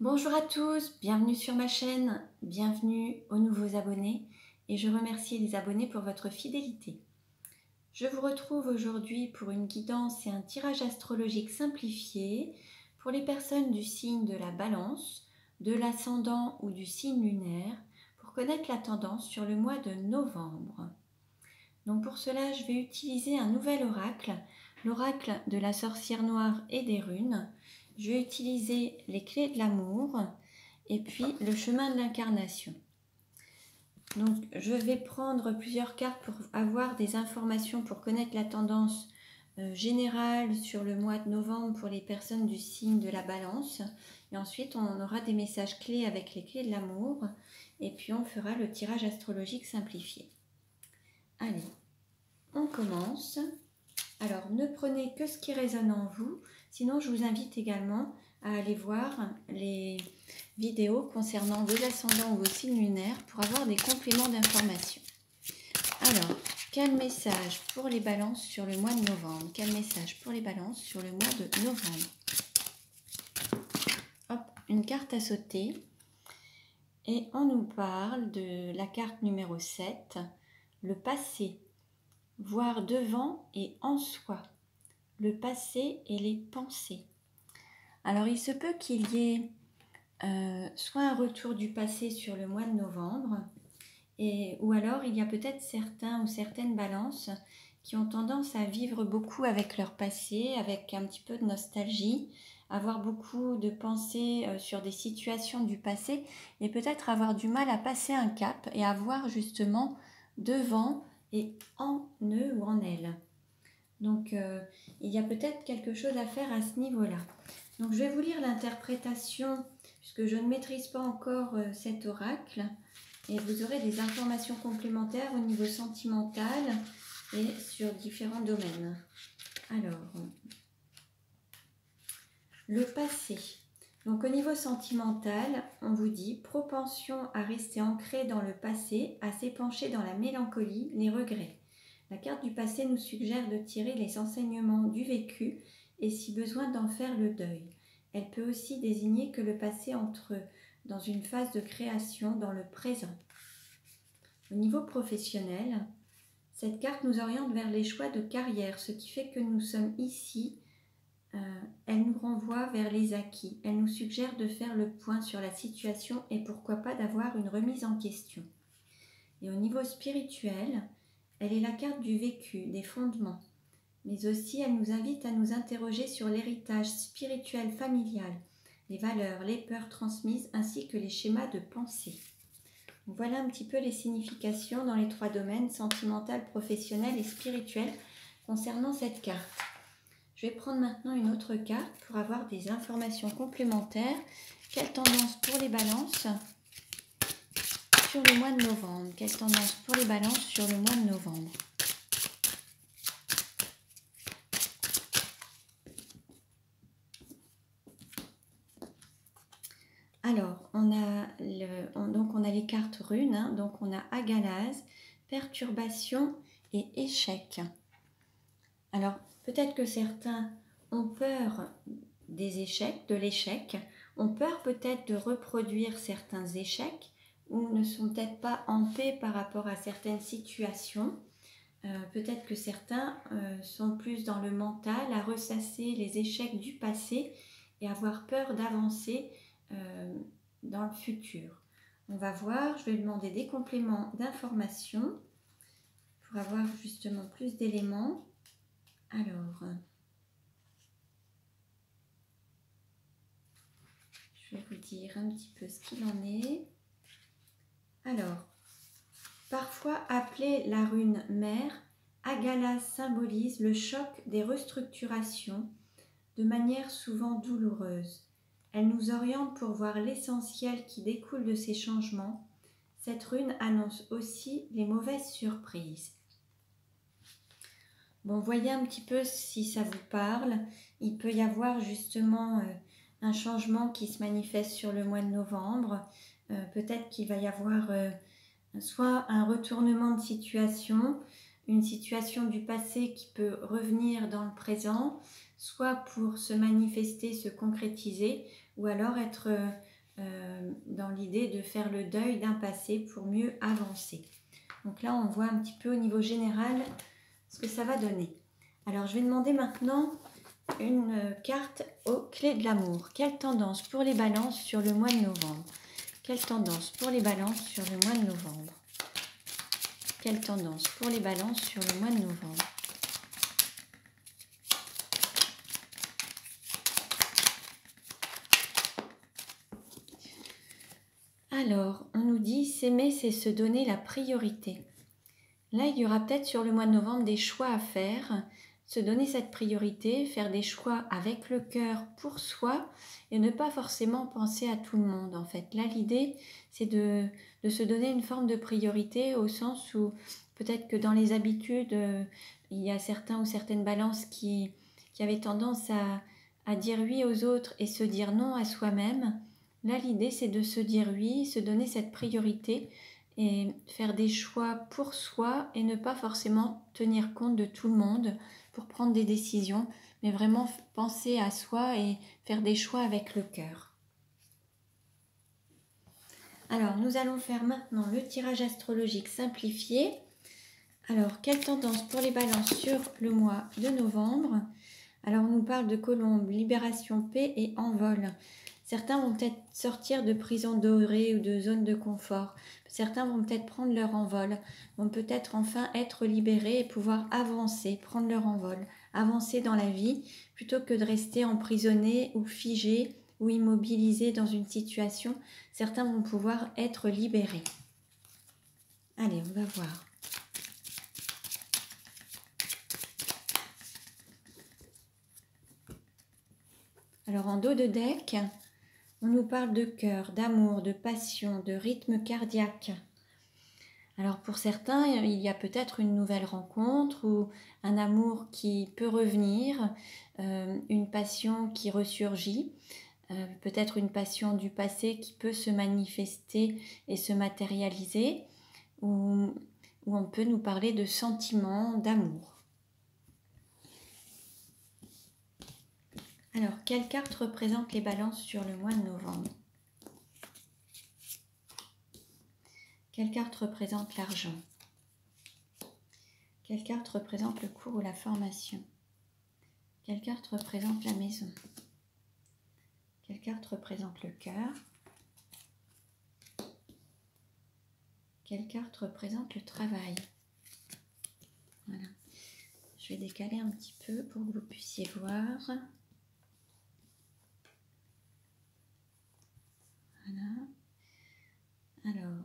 Bonjour à tous, bienvenue sur ma chaîne, bienvenue aux nouveaux abonnés et je remercie les abonnés pour votre fidélité. Je vous retrouve aujourd'hui pour une guidance et un tirage astrologique simplifié pour les personnes du signe de la Balance, de l'ascendant ou du signe lunaire pour connaître la tendance sur le mois de novembre. Donc pour cela, je vais utiliser un nouvel oracle, l'oracle de la sorcière noire et des runes. Je vais utiliser les clés de l'amour et puis le chemin de l'incarnation. Donc je vais prendre plusieurs cartes pour avoir des informations pour connaître la tendance générale sur le mois de novembre pour les personnes du signe de la Balance. Et ensuite on aura des messages clés avec les clés de l'amour et puis on fera le tirage astrologique simplifié. Allez, on commence. Alors, ne prenez que ce qui résonne en vous, sinon je vous invite également à aller voir les vidéos concernant vos ascendants ou vos signes lunaires pour avoir des compléments d'information. Alors, quel message pour les balances sur le mois de novembre? Quel message pour les balances sur le mois de novembre? Hop, une carte à sauter. Et on nous parle de la carte numéro 7, le passé. Voir devant et en soi, le passé et les pensées. Alors il se peut qu'il y ait soit un retour du passé sur le mois de novembre, ou alors il y a peut-être certains ou certaines balances qui ont tendance à vivre beaucoup avec leur passé, avec un petit peu de nostalgie, avoir beaucoup de pensées sur des situations du passé et peut-être avoir du mal à passer un cap et à voir justement devant et en eux ou en elles. Donc, il y a peut-être quelque chose à faire à ce niveau-là. Donc, je vais vous lire l'interprétation, puisque je ne maîtrise pas encore cet oracle. Et vous aurez des informations complémentaires au niveau sentimental et sur différents domaines. Alors, le passé. Donc, au niveau sentimental, on vous dit propension à rester ancré dans le passé, à s'épancher dans la mélancolie, les regrets. La carte du passé nous suggère de tirer les enseignements du vécu et si besoin d'en faire le deuil. Elle peut aussi désigner que le passé entre dans une phase de création dans le présent. Au niveau professionnel, cette carte nous oriente vers les choix de carrière, ce qui fait que nous sommes ici. Elle nous renvoie vers les acquis. Elle nous suggère de faire le point sur la situation et pourquoi pas d'avoir une remise en question. Et au niveau spirituel, elle est la carte du vécu, des fondements. Mais aussi, elle nous invite à nous interroger sur l'héritage spirituel familial, les valeurs, les peurs transmises, ainsi que les schémas de pensée. Donc voilà un petit peu les significations dans les trois domaines, sentimental, professionnel et spirituel, concernant cette carte. Je vais prendre maintenant une autre carte pour avoir des informations complémentaires. Quelle tendance pour les balances sur le mois de novembre? Quelle tendance pour les balances sur le mois de novembre? Alors, on a les cartes runes, hein, donc on a agalase, perturbation et échec. Alors, peut-être que certains ont peur des échecs, de l'échec, ont peur peut-être de reproduire certains échecs ou ne sont peut-être pas en paix par rapport à certaines situations. Peut-être que certains sont plus dans le mental, à ressasser les échecs du passé et avoir peur d'avancer dans le futur. On va voir, je vais demander des compléments d'information pour avoir justement plus d'éléments. Alors, je vais vous dire un petit peu ce qu'il en est. Alors, parfois appelée la rune mère, agalase symbolise le choc des restructurations de manière souvent douloureuse. Elle nous oriente pour voir l'essentiel qui découle de ces changements. Cette rune annonce aussi les mauvaises surprises. Bon, voyez un petit peu si ça vous parle. Il peut y avoir justement un changement qui se manifeste sur le mois de novembre. Peut-être qu'il va y avoir soit un retournement de situation, une situation du passé qui peut revenir dans le présent, soit pour se manifester, se concrétiser, ou alors être dans l'idée de faire le deuil d'un passé pour mieux avancer. Donc là, on voit un petit peu au niveau général ce que ça va donner. Alors, je vais demander maintenant une carte aux clés de l'amour. Quelle tendance pour les balances sur le mois de novembre? Quelle tendance pour les balances sur le mois de novembre? Quelle tendance pour les balances sur le mois de novembre? Alors, on nous dit s'aimer, c'est se donner la priorité. Là, il y aura peut-être sur le mois de novembre des choix à faire, se donner cette priorité, faire des choix avec le cœur pour soi et ne pas forcément penser à tout le monde en fait. Là, l'idée, c'est de se donner une forme de priorité au sens où peut-être que dans les habitudes, il y a certains ou certaines balances qui avaient tendance à dire oui aux autres et se dire non à soi-même. Là, l'idée, c'est de se dire oui, se donner cette priorité et faire des choix pour soi et ne pas forcément tenir compte de tout le monde pour prendre des décisions, mais vraiment penser à soi et faire des choix avec le cœur. Alors, nous allons faire maintenant le tirage astrologique simplifié. Alors, quelle tendance pour les balances sur le mois de novembre? Alors, on nous parle de colombe, libération, paix et envol. Certains vont peut-être sortir de prison dorée ou de zone de confort. Certains vont peut-être prendre leur envol, vont peut-être enfin être libérés et pouvoir avancer, prendre leur envol, avancer dans la vie plutôt que de rester emprisonnés ou figés ou immobilisés dans une situation. Certains vont pouvoir être libérés. Allez, on va voir. Alors en dos de deck, on nous parle de cœur, d'amour, de passion, de rythme cardiaque. Alors pour certains, il y a peut-être une nouvelle rencontre ou un amour qui peut revenir, une passion qui ressurgit, peut-être une passion du passé qui peut se manifester et se matérialiser, ou on peut nous parler de sentiments, d'amour. Alors, quelle carte représente les balances sur le mois de novembre? Quelle carte représente l'argent? Quelle carte représente le cours ou la formation? Quelle carte représente la maison? Quelle carte représente le cœur? Quelle carte représente le travail? Voilà. Je vais décaler un petit peu pour que vous puissiez voir. Voilà. Alors,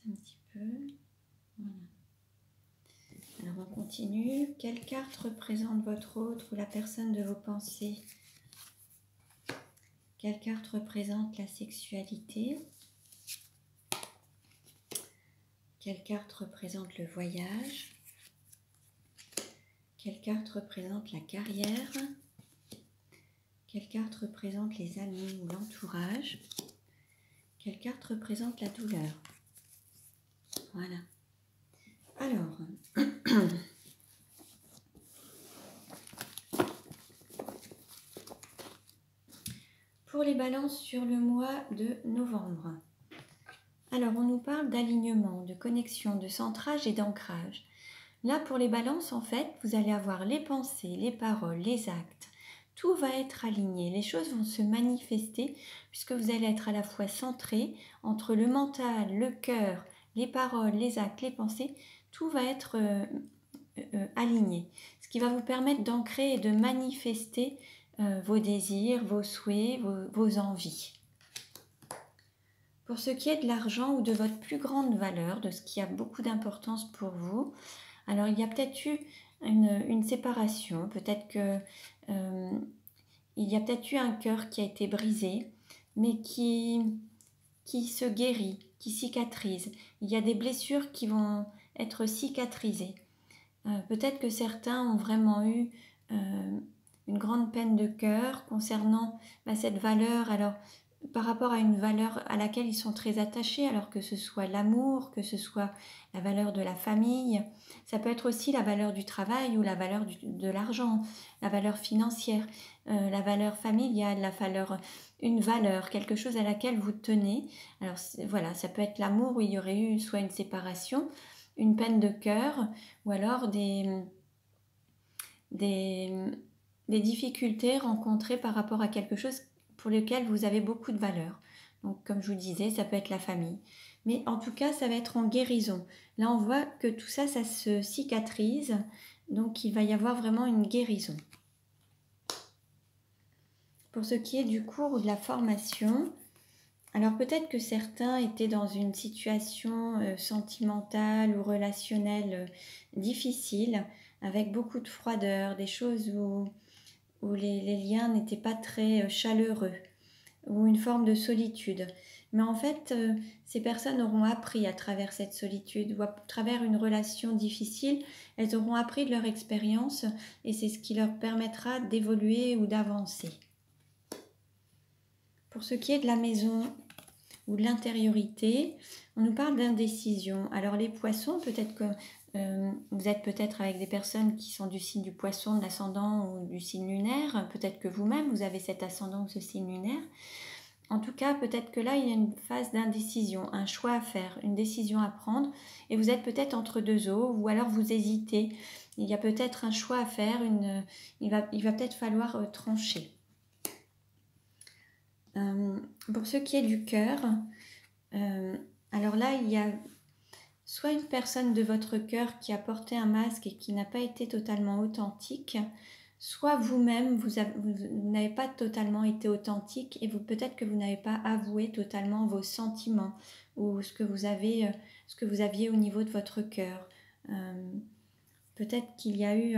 un petit peu. Voilà. Alors, on continue. Quelle carte représente votre autre ou la personne de vos pensées? Quelle carte représente la sexualité? Quelle carte représente le voyage? Quelle carte représente la carrière? Quelle carte représente les amis ou l'entourage? Quelle carte représente la douleur? Voilà. Alors, pour les balances sur le mois de novembre. Alors, on nous parle d'alignement, de connexion, de centrage et d'ancrage. Là, pour les balances, en fait, vous allez avoir les pensées, les paroles, les actes. Tout va être aligné, les choses vont se manifester puisque vous allez être à la fois centré entre le mental, le cœur, les paroles, les actes, les pensées. Tout va être aligné, ce qui va vous permettre d'ancrer et de manifester vos désirs, vos souhaits, vos envies. Pour ce qui est de l'argent ou de votre plus grande valeur, de ce qui a beaucoup d'importance pour vous, alors il y a peut-être eu une séparation, peut-être que il y a peut-être eu un cœur qui a été brisé, mais qui se guérit, qui cicatrise. Il y a des blessures qui vont être cicatrisées. Peut-être que certains ont vraiment eu une grande peine de cœur concernant cette valeur. Alors, par rapport à une valeur à laquelle ils sont très attachés, alors que ce soit l'amour, que ce soit la valeur de la famille. Ça peut être aussi la valeur du travail ou la valeur de l'argent, la valeur financière, la valeur familiale, une valeur, quelque chose à laquelle vous tenez. Alors voilà, ça peut être l'amour où il y aurait eu soit une séparation, une peine de cœur, ou alors des, des difficultés rencontrées par rapport à quelque chose pour lequel vous avez beaucoup de valeur. Donc comme je vous disais, ça peut être la famille. Mais en tout cas, ça va être en guérison. Là, on voit que tout ça, ça se cicatrise. Donc il va y avoir vraiment une guérison. Pour ce qui est du cours ou de la formation, alors peut-être que certains étaient dans une situation sentimentale ou relationnelle difficile, avec beaucoup de froideur, des choses où les liens n'étaient pas très chaleureux, ou une forme de solitude. Mais en fait, ces personnes auront appris à travers cette solitude, ou à travers une relation difficile, elles auront appris de leur expérience, et c'est ce qui leur permettra d'évoluer ou d'avancer. Pour ce qui est de la maison ou de l'intériorité, on nous parle d'indécision. Alors les poissons, peut-être que vous êtes peut-être avec des personnes qui sont du signe du poisson, de l'ascendant ou du signe lunaire. Peut-être que vous-même, vous avez cet ascendant ou ce signe lunaire. En tout cas, peut-être que là, il y a une phase d'indécision, un choix à faire, une décision à prendre. Et vous êtes peut-être entre deux eaux ou alors vous hésitez. Il y a peut-être un choix à faire, il va peut-être falloir trancher. Pour ce qui est du cœur, alors là, il y a soit une personne de votre cœur qui a porté un masque et qui n'a pas été totalement authentique, soit vous-même, vous n'avez pas totalement été authentique et peut-être que vous n'avez pas avoué totalement vos sentiments ou ce que vous aviez au niveau de votre cœur. Peut-être qu'il y a eu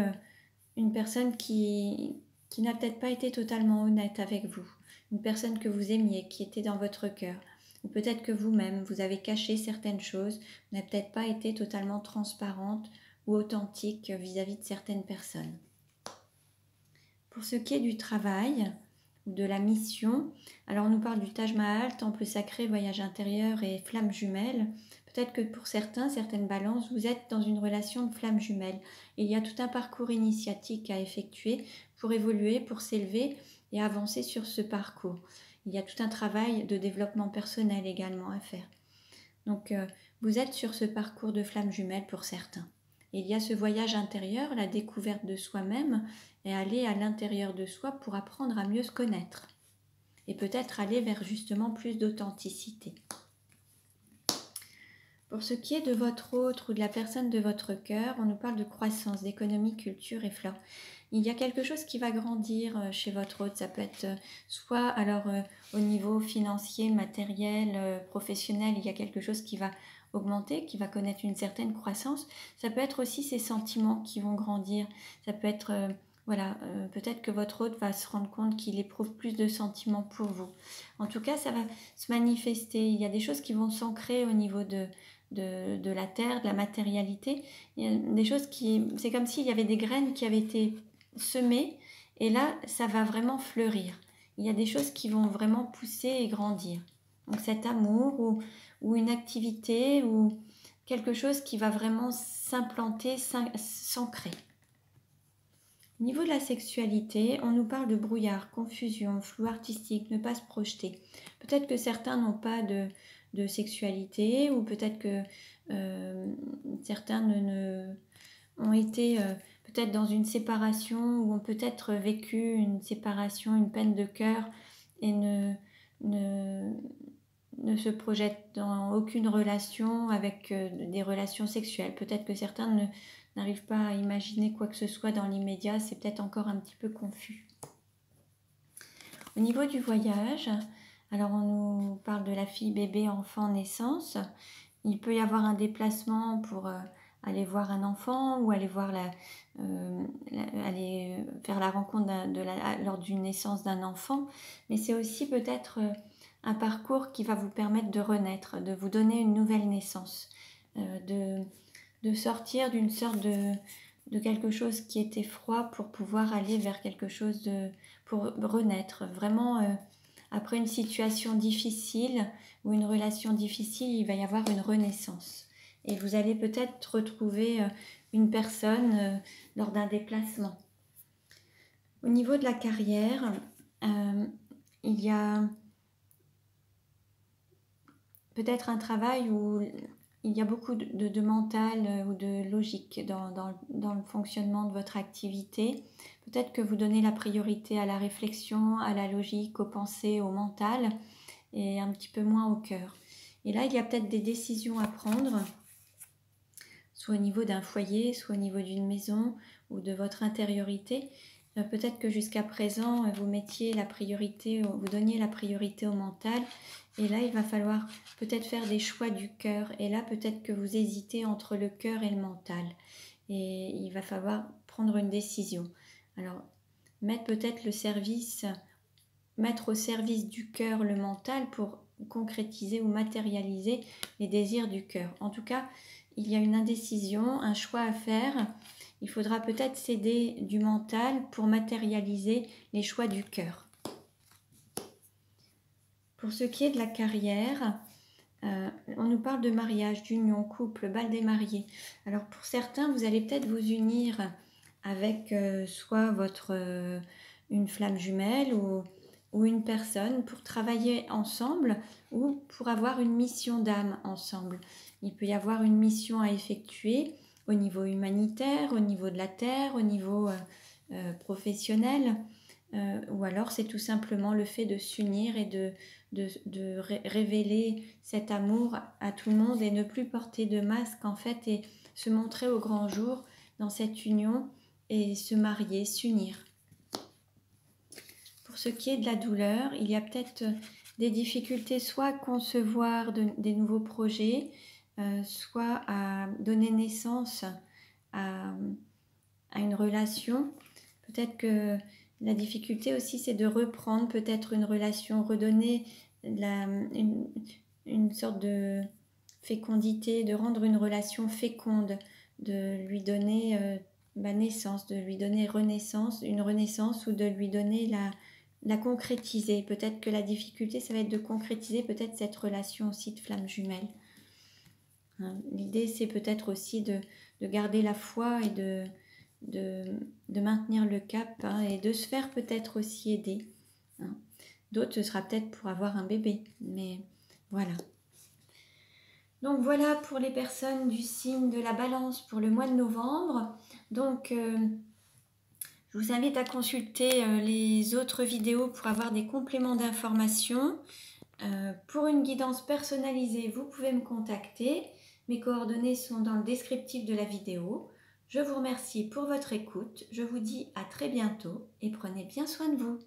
une personne qui n'a peut-être pas été totalement honnête avec vous, une personne que vous aimiez, qui était dans votre cœur. Ou peut-être que vous-même, vous avez caché certaines choses, vous n'avez peut-être pas été totalement transparente ou authentique vis-à-vis de certaines personnes. Pour ce qui est du travail ou de la mission, alors on nous parle du Taj Mahal, temple sacré, voyage intérieur et flamme jumelle. Peut-être que pour certaines balances, vous êtes dans une relation de flamme jumelle. Il y a tout un parcours initiatique à effectuer pour évoluer, pour s'élever et avancer sur ce parcours. Il y a tout un travail de développement personnel également à faire. Donc, vous êtes sur ce parcours de flamme jumelle pour certains. Et il y a ce voyage intérieur, la découverte de soi-même et aller à l'intérieur de soi pour apprendre à mieux se connaître. Et peut-être aller vers justement plus d'authenticité. Pour ce qui est de votre autre ou de la personne de votre cœur, on nous parle de croissance, d'économie, culture et flore. Il y a quelque chose qui va grandir chez votre autre. Ça peut être soit alors au niveau financier, matériel, professionnel, il y a quelque chose qui va augmenter, qui va connaître une certaine croissance. Ça peut être aussi ses sentiments qui vont grandir. Ça peut être, peut-être que votre hôte va se rendre compte qu'il éprouve plus de sentiments pour vous. En tout cas, ça va se manifester. Il y a des choses qui vont s'ancrer au niveau de la terre, de la matérialité. Il y a des choses c'est comme s'il y avait des graines qui avaient été semées et là, ça va vraiment fleurir. Il y a des choses qui vont vraiment pousser et grandir. Donc cet amour ou une activité ou quelque chose qui va vraiment s'implanter, s'ancrer. Au niveau de la sexualité, on nous parle de brouillard, confusion, flou artistique, ne pas se projeter. Peut-être que certains n'ont pas de sexualité ou peut-être que certains ont été peut-être dans une séparation ou ont peut-être vécu une séparation, une peine de cœur et ne se projettent dans aucune relation avec des relations sexuelles. Peut-être que certains n'arrivent pas à imaginer quoi que ce soit dans l'immédiat, c'est peut-être encore un petit peu confus. Au niveau du voyage, alors on nous parle de la fille, bébé, enfant, naissance. Il peut y avoir un déplacement pour aller voir un enfant ou aller voir aller faire la rencontre lors d'une naissance d'un enfant. Mais c'est aussi peut-être un parcours qui va vous permettre de renaître, de vous donner une nouvelle naissance, de sortir d'une sorte de quelque chose qui était froid pour pouvoir aller vers quelque chose pour renaître, vraiment après une situation difficile ou une relation difficile, il va y avoir une renaissance. Et vous allez peut-être retrouver une personne lors d'un déplacement. Au niveau de la carrière, il y a peut-être un travail où il y a beaucoup de mental ou de logique dans le fonctionnement de votre activité. Peut-être que vous donnez la priorité à la réflexion, à la logique, aux pensées, au mental et un petit peu moins au cœur. Et là, il y a peut-être des décisions à prendre, soit au niveau d'un foyer, soit au niveau d'une maison ou de votre intériorité. Peut-être que jusqu'à présent, vous mettiez la priorité, vous donniez la priorité au mental. Et là, il va falloir peut-être faire des choix du cœur. Et là, peut-être que vous hésitez entre le cœur et le mental. Et il va falloir prendre une décision. Alors, mettre au service du cœur le mental pour concrétiser ou matérialiser les désirs du cœur. En tout cas, il y a une indécision, un choix à faire. Il faudra peut-être céder du mental pour matérialiser les choix du cœur. Pour ce qui est de la carrière, on nous parle de mariage, d'union, couple, bal des mariés. Alors pour certains, vous allez peut-être vous unir avec soit une flamme jumelle ou une personne pour travailler ensemble ou pour avoir une mission d'âme ensemble. Il peut y avoir une mission à effectuer au niveau humanitaire, au niveau de la terre, au niveau professionnel, ou alors c'est tout simplement le fait de s'unir et de révéler cet amour à tout le monde et ne plus porter de masque en fait et se montrer au grand jour dans cette union et se marier, s'unir. Pour ce qui est de la douleur, il y a peut-être des difficultés soit à concevoir des nouveaux projets, soit à donner naissance à une relation. Peut-être que la difficulté aussi, c'est de reprendre peut-être une relation, redonner une sorte de fécondité, de rendre une relation féconde, de lui donner naissance, de lui donner une renaissance ou de lui donner la concrétiser. Peut-être que la difficulté, ça va être de concrétiser peut-être cette relation aussi de flamme jumelle. Hein, l'idée, c'est peut-être aussi de garder la foi et de maintenir le cap hein, et de se faire peut-être aussi aider. Hein. D'autres, ce sera peut-être pour avoir un bébé, mais voilà. Donc voilà pour les personnes du signe de la Balance pour le mois de novembre. Donc je vous invite à consulter les autres vidéos pour avoir des compléments d'informations. Pour une guidance personnalisée, vous pouvez me contacter. Mes coordonnées sont dans le descriptif de la vidéo. Je vous remercie pour votre écoute. Je vous dis à très bientôt et prenez bien soin de vous.